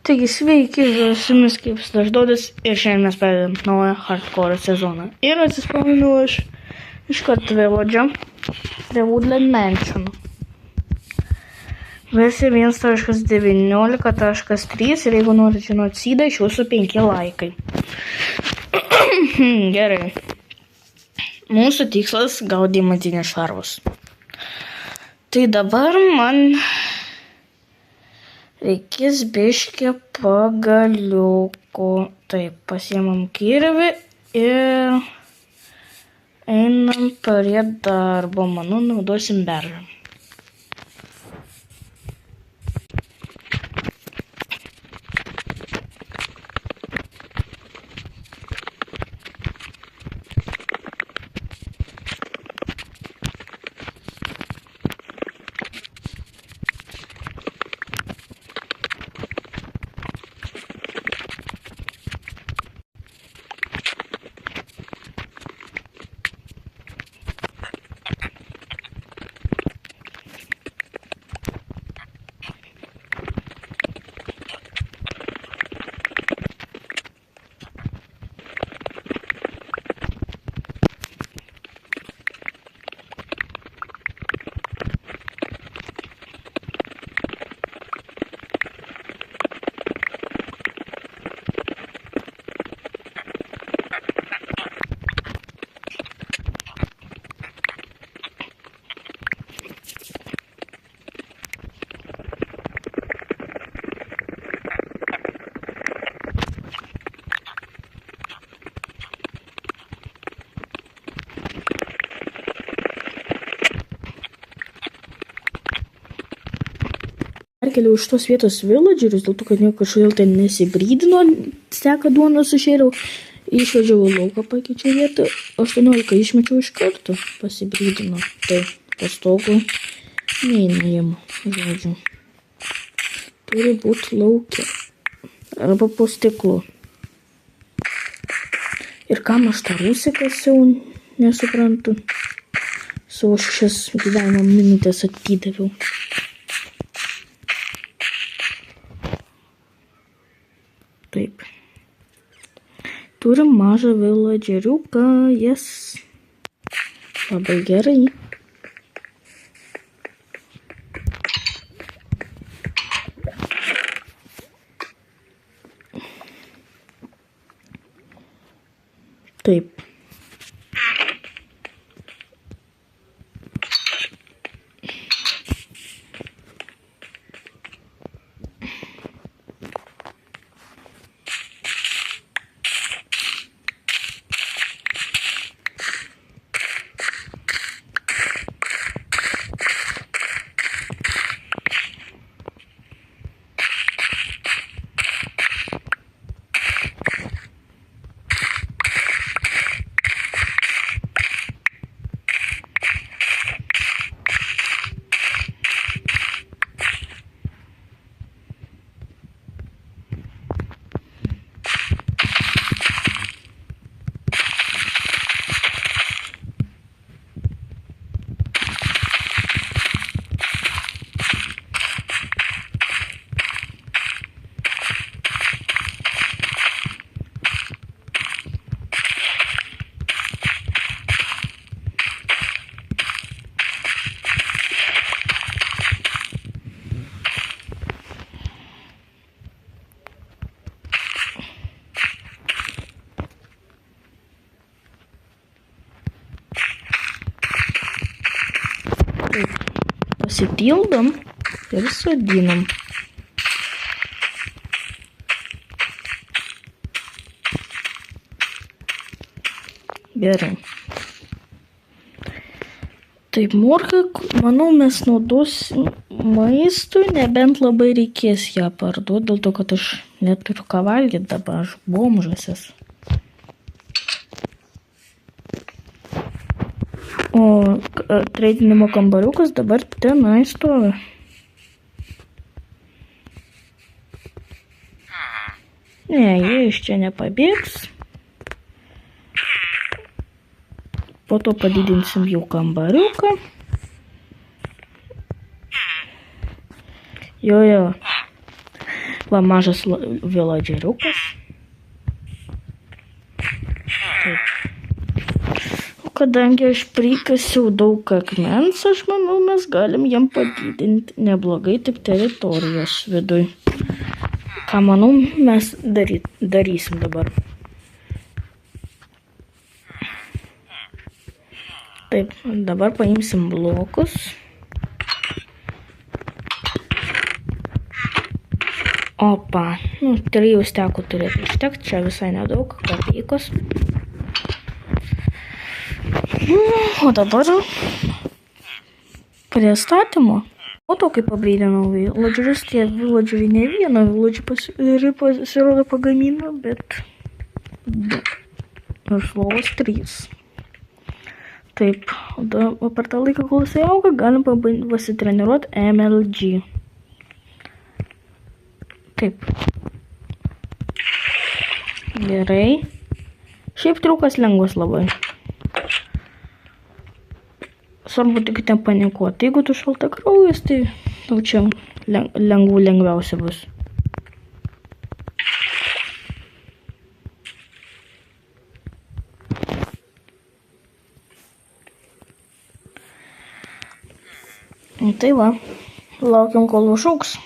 Taigi sveiki, su jumis kaip Slaždodas ir šiandien mes pradedam naują hardcore sezoną. Ir atsispausdinau aš iškart Village'o prie Woodland Mansion. Versija 1.19.3 ir jeigu norite žinoti seedą, iš jūsų 5 laikai. Gerai. Mūsų tikslas gauti deimantinės šarvus. Tai dabar man reikės biškį pagaliukų. Taip, pasiemam kirvį ir einam prie darbo. Manau, naudosim beržą. Perkeliau iš tos vietos villagerius, dėl to, kad nieko kažkodėl ten nesibrydino, seka duoną sušėriau, išvedžiau į lauką, pakeičiau vietą, 18 išmečiau iš karto, pasibrydino, tai pastogų neįnajama, žodžiu. Turi būti laukia, arba po stiklu. Ir kam aš tą rūsį kasiau, nesuprantu, savo 6 gyvenimo minutės atidaviau. Taip. Turim mažą villageriuką, jas. Labai gerai. Taip. Pasipildom ir sodinam. Gerai. Taip, morką, manau, mes naudosim maistui, nebent labai reikės ją parduoti, dėl to, kad aš neturiu ką valgyti dabar, aš bomžasis. O treidinimo kambariukas dabar tenai stovi. Ne, jie iš čia nepabėgs. Po to padidinsim jų kambariuką. Jo. Va mažas viladžeriukas. Taip. O kadangi aš prikasiau daug akmens, aš manau, mes galim jam padidinti neblogai taip teritorijos viduj. Ką manau, mes darysim dabar. Taip, dabar paimsim blokus. Opa, 3 stekų turėtų užtekti, čia visai nedaug, kapeikos. O dabar prie statymo. O to, kaip pabrydinau viladžerius, tie viladžeriai ne vieną viladžerį pasirodo pagamino, bet 2. Ir slovos 3. Taip, o per tą laiką, kol jisai auga, galim pasitreniruoti MLG. Taip. Gerai. Šiaip triukas lengvas labai. Svarbu tik nepanikuoti. Jeigu tu šaltakraujas, tai tau čia lengviausia bus. Tai va, laukiam, kol užaugs.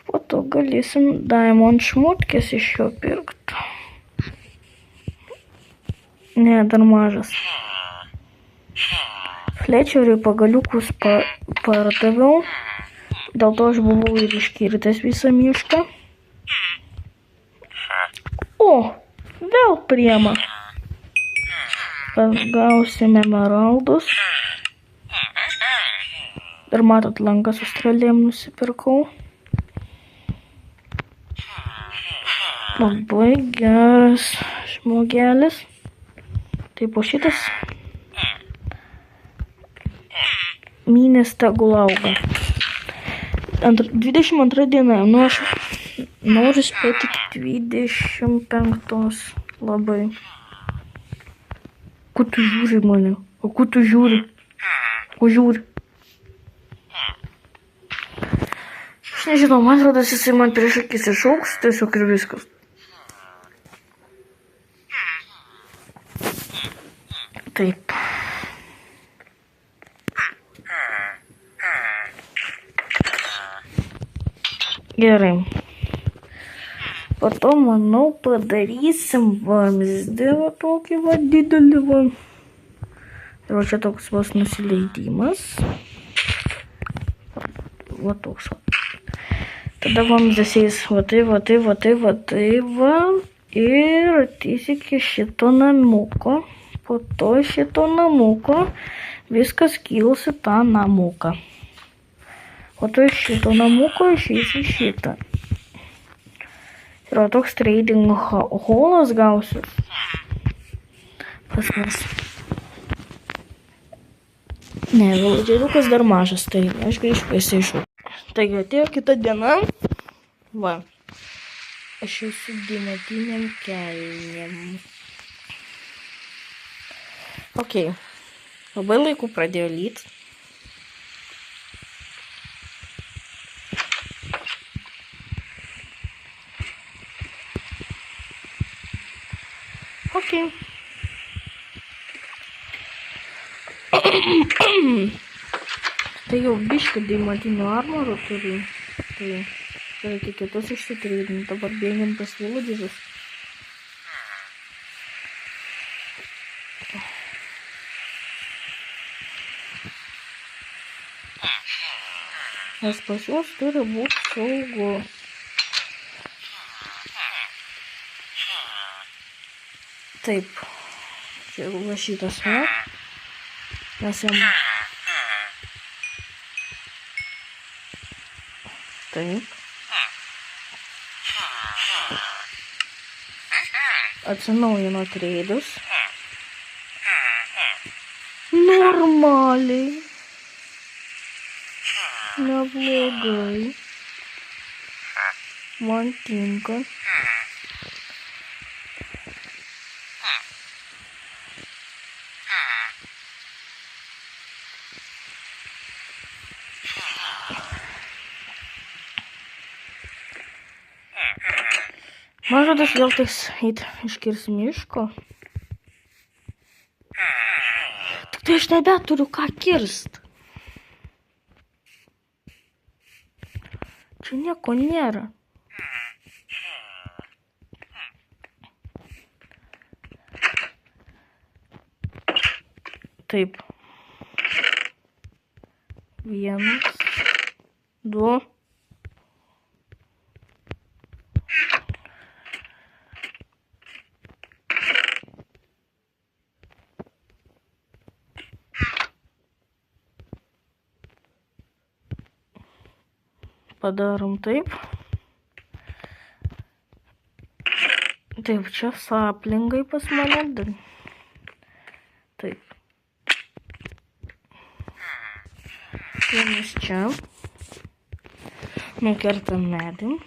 Po to galėsim diamond šmutkės iš jo pirkti. Ne, dar mažas. Flečeriui pagaliukus pardaviau. Dėl to aš buvau ir iškirtęs visą mišką. O, vėl priema. Gausim emeraldus. Dar matot, lanką su strėlėm nusipirkau. Labai geras žmogelis. Taip, o šitas mynės tegul auga. 22 diena. Nu, aš noriu spėti iki 25. Labai. Ko tu žiūri mane? O ko tu žiūri? Ko žiūri? Aš nežinau, man atrodo, jisai man prieš akis išaugs, tiesiog ir viskas. Taip. Gerai. Po to, manau, padarysim vamzdį, va tokį va didelį va. Ir va čia toks vos nusileidimas. Va toks va. Tada vamzdis eis va va. Ir ateis iki šito namuko. Po to šito namuko viskas kils į tą namuką. O to iš šito namuko išeis į šitą. Ir toks trading hallas gausis. Pas mus. Ne, viladžeriukas dar mažas, tai aš grįžtu jisai iššūk. Taigi atėjo kita diena. Va. Aš esu dėmetiniam kelniam. Ok. Labai laiku pradėjo lyt. Ok. Tai jau biškį deimantinio armoro turiu. Tai reikia kitus išsitreidinti. Dabar bėgiam pas viladžerius. Nes pas juos turi būti saugu. Taip. Čia va šitas va. Mes jam... Taip. Atsinaujino treidus. Normaliai. Neblogai. Man tinka. Man žodas vėl tais eit iškirs miško. Tik tai aš nebeturiu ką kirst. Čia nieko nėra. Taip. 1, 2. Padarom taip. Taip, čia saplingai pas mane. Taip. Vienas čia. Nukertam medį.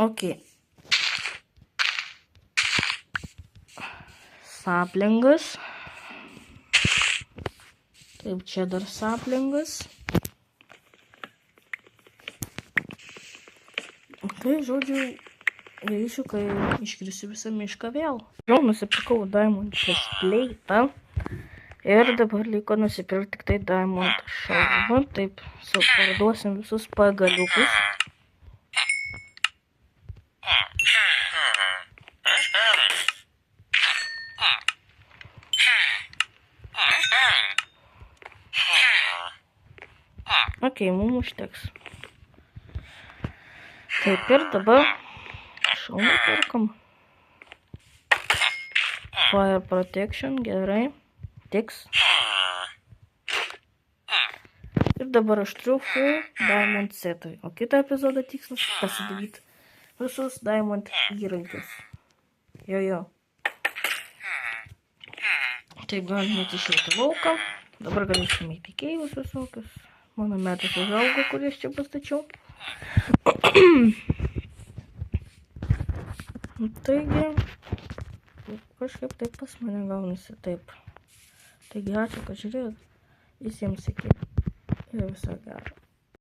Ok. Saplingas. Taip, čia dar saplingas. Tai, žodžiu, grįšiu, kai iškrisiu visą mišką vėl. Jau nusipirkau Diamond chestplate'ą. Ir dabar liko nusipirkti tik tai Diamond šalmą. Taip, parduosim visus pagaliukus. Ok, mums užteks. Taip, ir dabar šalmą perkam. Fire protection, gerai. Tiks. Ir dabar aš turiu full diamond setui. O kitą epizodą tikslas pasidaryti visus diamond įrankius. Jo. Taip, galime išeiti lauką. Dabar galėsime į tikėjus visokius. Mano metas užaugo, kuris čia pastačiau. Taigi, kažkaip taip pas mane gaunasi taip. Taigi, ačiū, kad žiūrėjot. Visiems iki. Ir viso gero.